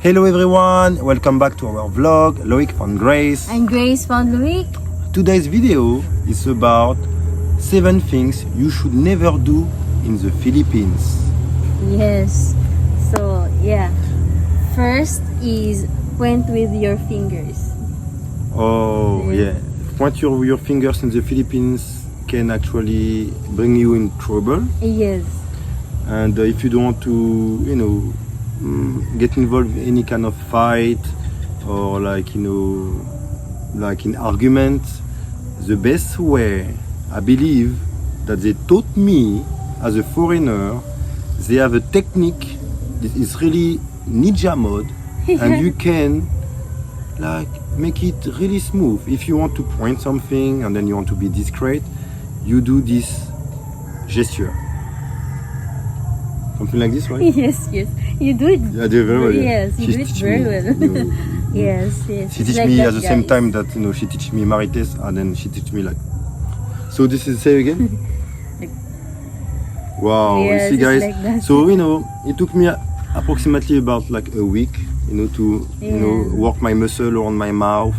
Hello everyone, welcome back to our vlog. Loïc found Grace. And Grace found Loïc. Today's video is about 7 things you should never do in the Philippines. Yes. So yeah. First is point with your fingers. Oh yeah. Point your fingers in the Philippines can actually bring you in trouble. Yes. And if you don't want to, get involved in any kind of fight or like in argument, the best way, I believe, that they taught me as a foreigner, they have a technique that is really ninja mode, and you can like make it really smooth. If you want to point something and then you want to be discreet, you do this gesture. Something like this, right? Yes. You do it. Yeah, I do very well. Yes, you do it very well. Yes. She teach me at the same time that she teach me Marites, and then she teach me like. So this is say again. Wow, yes, you see guys. like that. So it took me approximately about like a week, to work my muscle around my mouth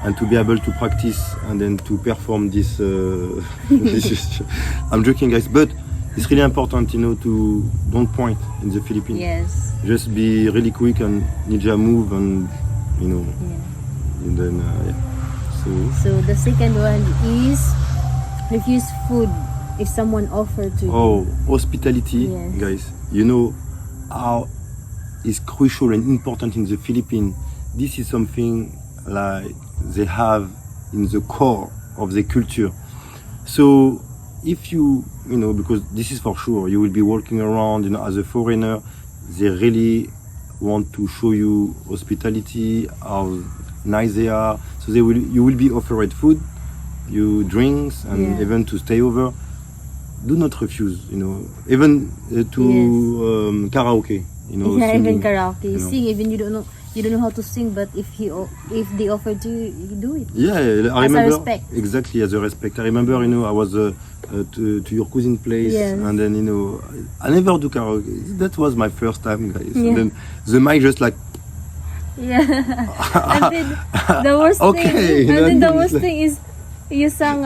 and to be able to practice and then to perform this. I'm joking, guys, but it's really important, to don't point in the Philippines. Yes. Just be really quick and ninja move and and then So the second one is refuse food if someone offered to you. Oh, hospitality, Yes. guys. How is crucial and important in the Philippines. This is something like they have in the core of the culture. So if because this is for sure, you will be walking around, as a foreigner, they really want to show you hospitality, how nice they are. So you will be offered food, drinks, and even to stay over. Do not refuse, even to karaoke, Even singing, karaoke. Sing even you don't know how to sing, but if they offer to you, you do it. Yeah, I As a remember respect. exactly as a respect. I remember, I was to your cousin place, and then I never do karaoke. That was my first time, guys. Yeah. And then the mic just like. Yeah. And then the worst Okay, thing, and then the that worst means thing is you sang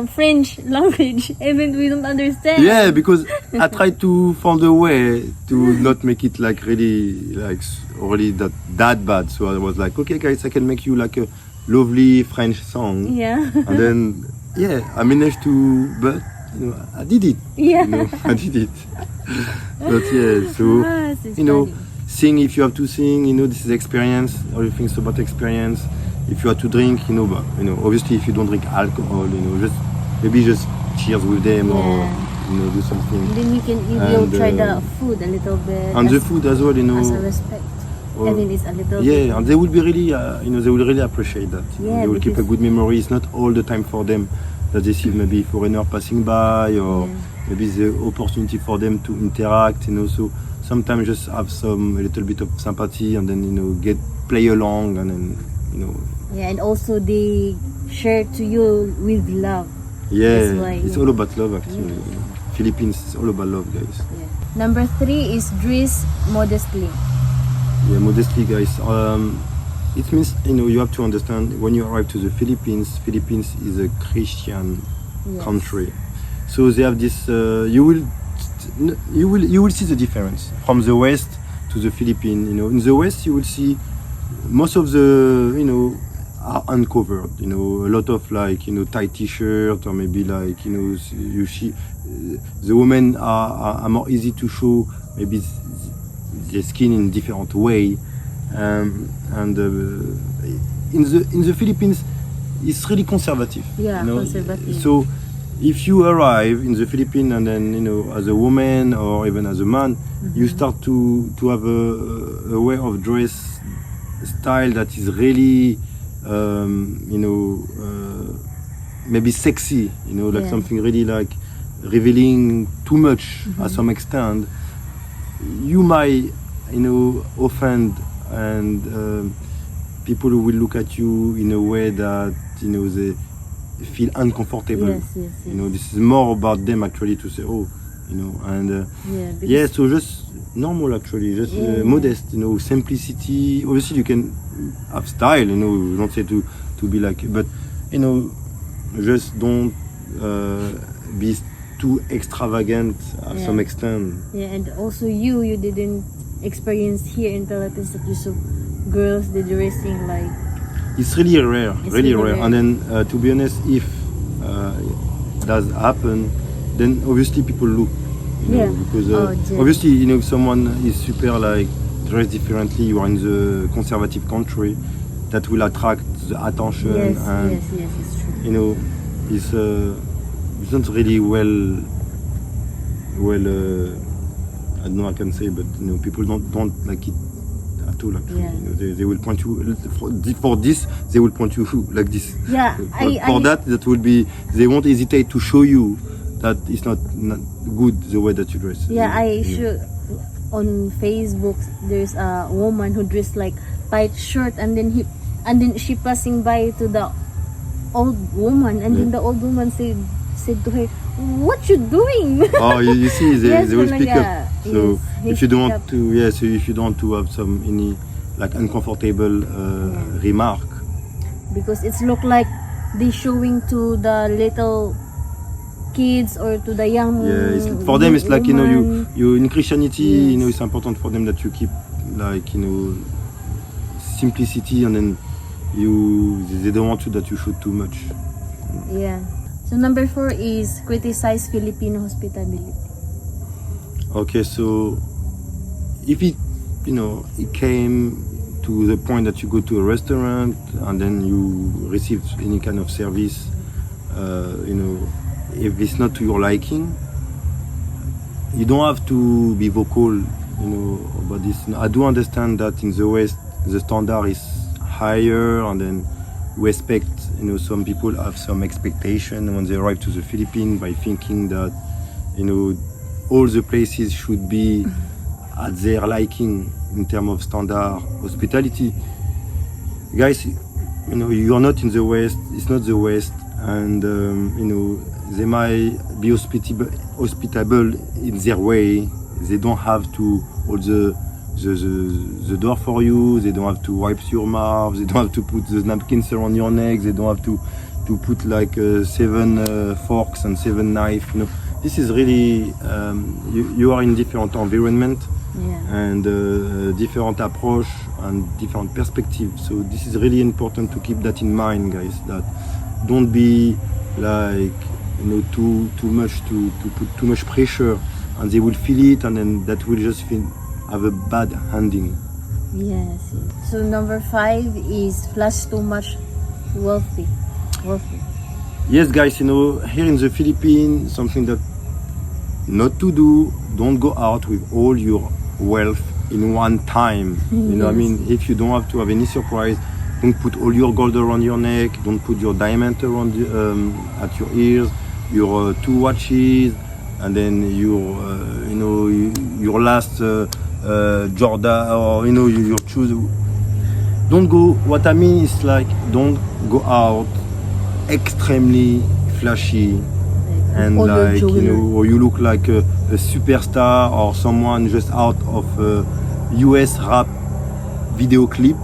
French language, even we don't understand. Yeah, because I tried to find a way to not make it like really that bad. So I was like, okay, guys, I can make you like a lovely French song. Yeah. And then I managed to, but I did it. Yeah. I did it. But so Funny. sing if you have to sing. This is experience. Everything's about experience. If you have to drink, but obviously if you don't drink alcohol, just cheers with them or do something. And then you'll try the food a little bit. And the food as well, as a respect. Well, and then it's a little bit. Yeah, and they will be really, they will really appreciate that. Yeah, they will keep a good memory. It's not all the time for them that they see maybe foreigner passing by or maybe the opportunity for them to interact. So sometimes just have a little bit of sympathy and then play along and then Yeah, and also they share to you with love. Yeah, That's why, it's all about love actually. Philippines is all about love, guys. Yeah. Number 3 is dress modestly. Yeah, modestly, guys. It means you have to understand when you arrive to the Philippines. Philippines is a Christian country, so they have this. You will see the difference from the West to the Philippines. In the West you will see most of the are uncovered. A lot of tight t-shirt or maybe you see the women are more easy to show maybe the skin in different way, and in the Philippines it's really conservative. Conservative. So if you arrive in the Philippines and then as a woman or even as a man, you start to have a way of dress style that is really maybe sexy, something really like revealing too much at some extent. You might offend and people will look at you in a way that they feel uncomfortable. Yes. This is more about them actually to say, and so just normal actually, just modest, you know, simplicity. Obviously, you can have style, you know. You don't say to be like, but you know, just don't be too extravagant at some extent. Yeah, and also you didn't experience here in Philippines that you saw girls the dressing like. It's really rare, really rare. And then, to be honest, if does happen, then obviously people look, you know, because obviously, you know, if someone is super like dressed differently, you are in the conservative country, that will attract the attention. Yes, it's true. You know, it's not really well. I don't know what I can say, but you know, people don't like it at all. Actually, you know, they will point you for this. They will point you like this. Yeah, for that will be. They won't hesitate to show you that it's not good the way that you dress. Yeah, I should. On Facebook, there's a woman who dressed like tight shirt, and then she passing by to the old woman, and then the old woman said to her, "What you doing?" Oh, you see, they will speak up. So if you don't want to, so if you don't want to have any like uncomfortable remark, because it's look like they showing to the little kids or to the young. For them it's like, you know, you in Christianity, you know, Yes. it's important for them that you keep like, you know, simplicity, and then they don't want that you shoot too much. Yeah. So number 4 is criticize Filipino hospitality. Okay, so if it came to the point that you go to a restaurant and then you receive any kind of service, you know, if it's not to your liking, you don't have to be vocal, you know, about this. I do understand that in the West the standard is higher, and then we expect, you know, some people have some expectation when they arrive to the Philippines by thinking that, you know, all the places should be at their liking in terms of standard hospitality. Guys, you know, you are not in the West, it's not the West, and you know, they might be hospitable in their way. They don't have to hold the door for you, they don't have to wipe your mouth, they don't have to put the napkins around your neck, they don't have to put like 7 forks and 7 knives, you know. This is really, you are in different environment, and different approach and different perspective. So this is really important to keep that in mind, guys, that don't be like, you know, too much to put too much pressure, and they will feel it, and then that will just have a bad ending. Yes. So number 5 is flash too much wealthy. Yes, guys, you know, here in the Philippines, something that not to do, don't go out with all your wealth in one time. You know, I mean, if you don't have to have any surprise, don't put all your gold around your neck, don't put your diamond around at your ears, your 2 watches, and then your you know, your last Jordan, or you know, your shoes. Don't go. What I mean is like, don't go out extremely flashy and like, you know, or you look like a superstar or someone just out of a US rap video clip.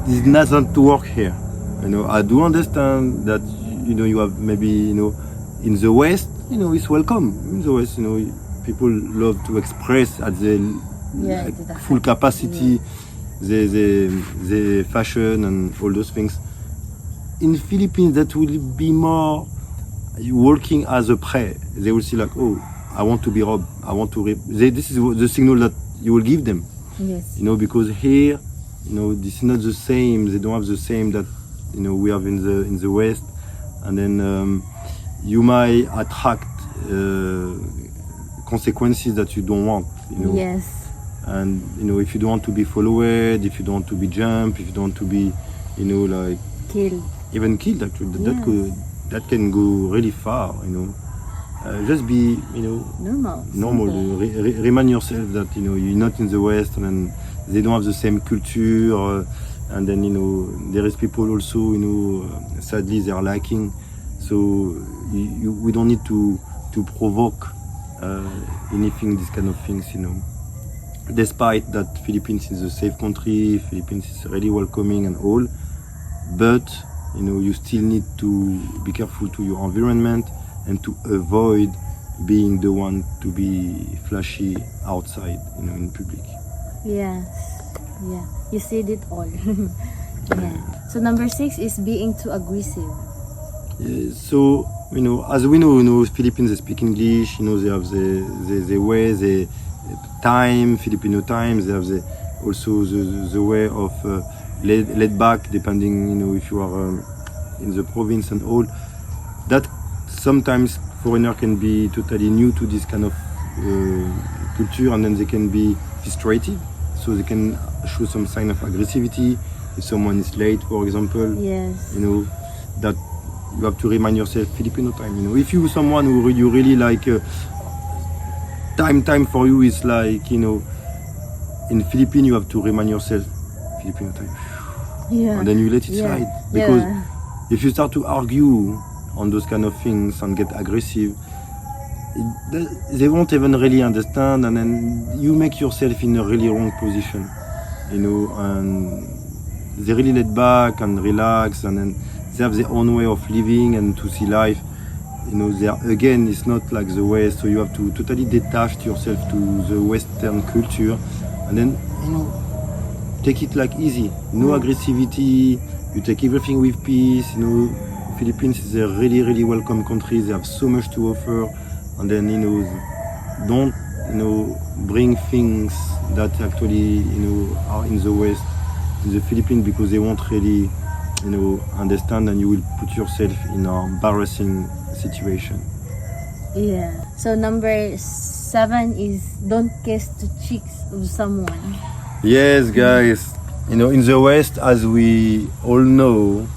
This doesn't work here. You know, I do understand that, you know, you have maybe, you know, in the West, you know, it's welcome. In the West, you know, people love to express at the like, full capacity, the fashion and all those things. In Philippines, that will be more working as a prey. They will see like, oh, I want to be robbed. I want to. This is the signal that you will give them. Yes. You know, because here, you know, this is not the same. They don't have the same that, you know, we have in the West, and then you might attract consequences that you don't want. You know. Yes. And you know, if you don't want to be followed, if you don't want to be jumped, if you don't want to be, you know, like killed. Even killed, actually, that can go really far, you know. Just be, you know, normal. Remind yourself that, you know, you're not in the West, and then they don't have the same culture, and then, you know, there is people also, you know, sadly they are lacking. So we don't need to provoke anything, these kind of things, you know. despite that Philippines is a safe country, Philippines is really welcoming and all, but you still need to be careful to your environment and to avoid being the one to be flashy outside, in public. Yes. Yeah. You said it all. Yeah. So number 6 is being too aggressive. Yeah, so as we know, Philippines they speak English. They have the way, the time, Filipino times. They have also the way of laid back, depending if you are in the province and all. That sometimes foreigner can be totally new to this kind of culture, and then they can be frustrated. So they can show some sign of aggressivity if someone is late, for example. Yes. That you have to remind yourself Filipino time. If you someone who you really like, time for you is like in Philippines you have to remind yourself Filipino time. Yeah. And then you let it slide, because if you start to argue on those kind of things and get aggressive, they won't even really understand, and then you make yourself in a really wrong position, and they really let back and relax, and then they have their own way of living and to see life. They are, again, it's not like the West, so you have to totally detach yourself to the Western culture, and then take it like easy, no aggressivity. You take everything with peace. Philippines is a really, really welcome country. They have so much to offer, and then don't bring things that actually are in the West, in the Philippines, because they won't really understand, and you will put yourself in an embarrassing situation. Yeah. So number 7 is don't kiss the cheeks of someone. Yes, guys. In the West, as we all know,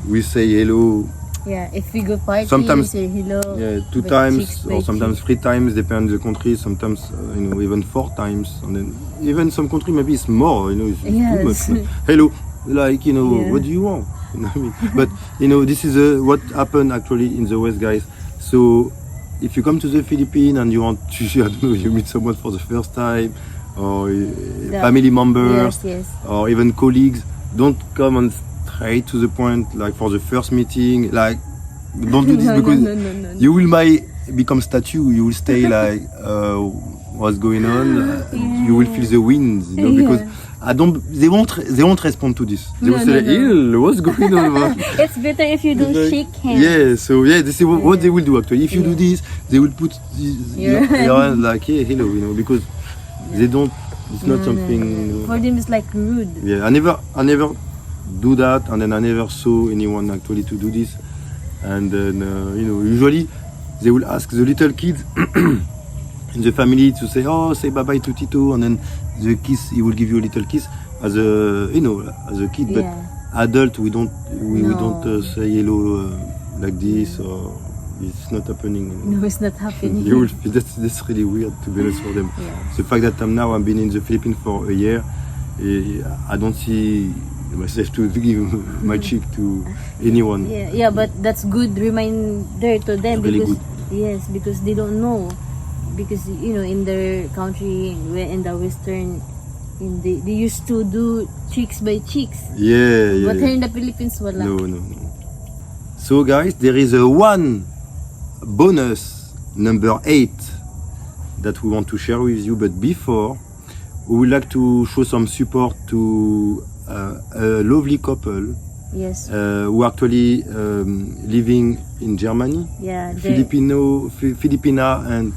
we say hello. Yeah, if we go party, Sometimes, we say hello. Yeah, 2 by times cheeks, by or sometimes cheeks. 3 times, depending on the country. Sometimes even 4 times, and then even some country maybe it's more. It's too much. But hello, like what do you want? What I mean? But this is what happened actually in the West, guys. So if you come to the Philippines and you want to, I don't know, you meet someone for the first time, or family members, or even colleagues, don't come and straight to the point, like for the first meeting. Like, don't do this, because you will might become statue. You will stay like, what's going on? You will feel the winds, because they won't respond to this. They will say, "Ew, what's going on?" It's better if you don't shake hands. Yeah, so this is what they will do actually. If you do this, they will put your hand like, "Hey, hello," because they don't. It's not something. For them, it's like rude. Yeah, I never do that, and then I never saw anyone actually to do this. And then usually they will ask the little kids in the family to say, "Oh, say bye bye to Tito," and then the kiss, he will give you a little kiss as a as a kid. But adult, we don't say hello like this, or it's not happening. No, it's not happening. You will feel that's really weird, to be honest, for them. The fact that I've been in the Philippines for a year, I don't see myself to give my cheek to anyone. Yeah, but that's good reminder to them, really because good. because they don't know, because in their country, in the Western, they used to do cheeks by cheeks. Yeah. But here in the Philippines, wala. No. So guys, there is a one bonus, number 8, that we want to share with you. But before, we would like to show some support to a lovely couple. Yes. Who actually living in Germany. Yeah. Filipina and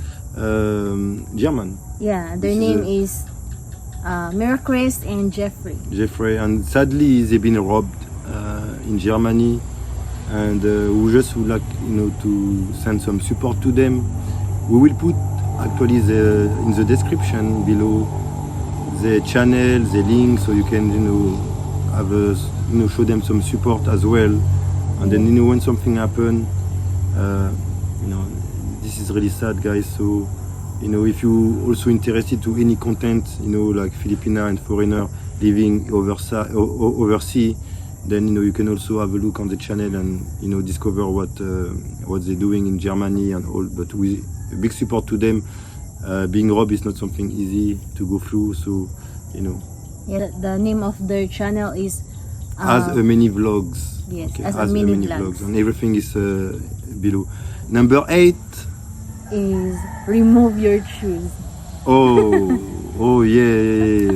German. Yeah, their name is Miracris and Jeffrey. And sadly they've been robbed in Germany, and we just would like to send some support to them. We will put actually in the description below the channel, the link, so you can have show them some support as well. And then when something happen, this is really sad, guys. So if you also interested to any content, like Filipina and foreigner living overseas, then you can also have a look on the channel and discover what they're doing in Germany and all. But with a big support to them, Being robbed is not something easy to go through. So, you know, Yeah, the name of their channel is as a mini vlogs. yes, Okay, as a mini vlogs. and everything is below. Number 8. Is remove your shoes. Oh yeah.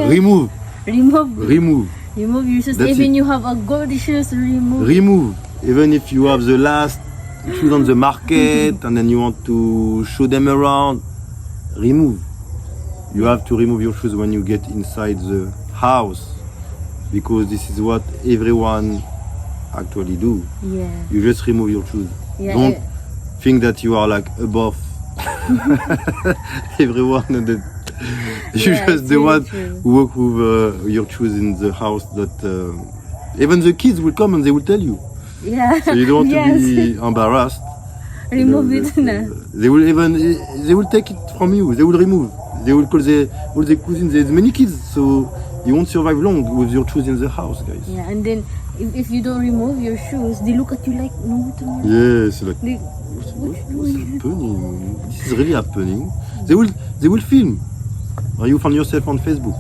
Remove Remove your shoes. That's Even it. you have a gold shoes, remove. even if you have the last shoes on the market and then you want to show them around, remove. You have to remove your shoes when you get inside the house, because this is what everyone actually do. Yeah. You just remove your shoes. Yeah, Don't think that you are like above everyone and that you Yeah, just it's the really one true. who walk with your shoes in the house. That even the kids will come and they will tell you. Yeah. So you don't want Yes. to be embarrassed. Remove You know, it na. They will take it from you. They will remove. They will call all the cousins. There's many kids, so you won't survive long with your shoes in the house, guys. Yeah, and then if you don't remove your shoes, they look at you like no. Yes, like They, what's happening? This is really happening. They will film. Or you found yourself on Facebook.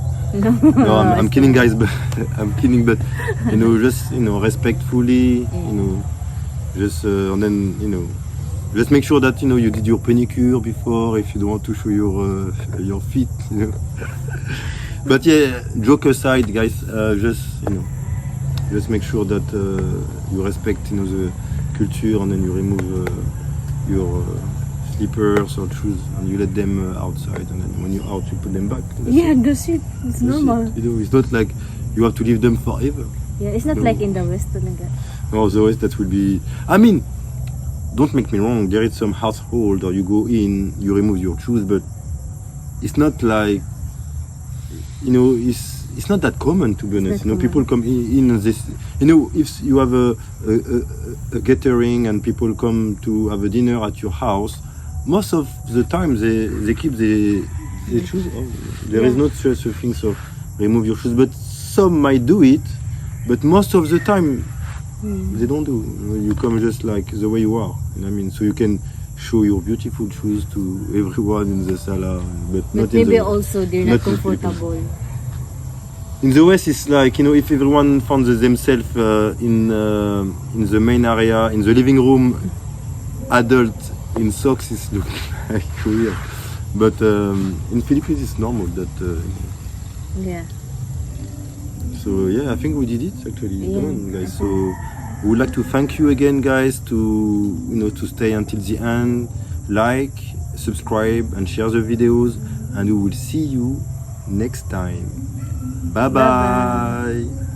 No, I'm kidding, guys, but I'm kidding, but you know, just respectfully, just and then just make sure that you did your pedicure before if you don't want to show your feet. But yeah, joke aside, guys, just make sure that you respect the culture, and then you remove your slippers or shoes and you let them outside, and then when you're out you put them back. yeah, that's it. It's That's normal. it. It's not like you have to leave them forever. Yeah, it's not No. like in the West talaga. No, otherwise that will be. I mean, don't make me wrong. There is some household, or you go in, you remove your shoes, but it's not like it's not that common, to be honest. not People come in and this. If you have a gathering and people come to have a dinner at your house, most of the time they keep the shoes on. There is not such a thing of remove your shoes, but some might do it. But most of the time, they don't do. You come just like the way you are. You know what I mean? So you can show your beautiful shoes to everyone in the sala, but not But in maybe the. also they're not not in the comfortable. In the West, it's like if everyone found themselves in the main area, in the living room, adult in socks, is looking like weird. But in Philippines, it's normal that. Yeah. So yeah, I think we did it actually. Yeah. Come on, guys. So we would like to thank you again, guys, to stay until the end, like, subscribe, and share the videos, and we will see you next time. Bye bye.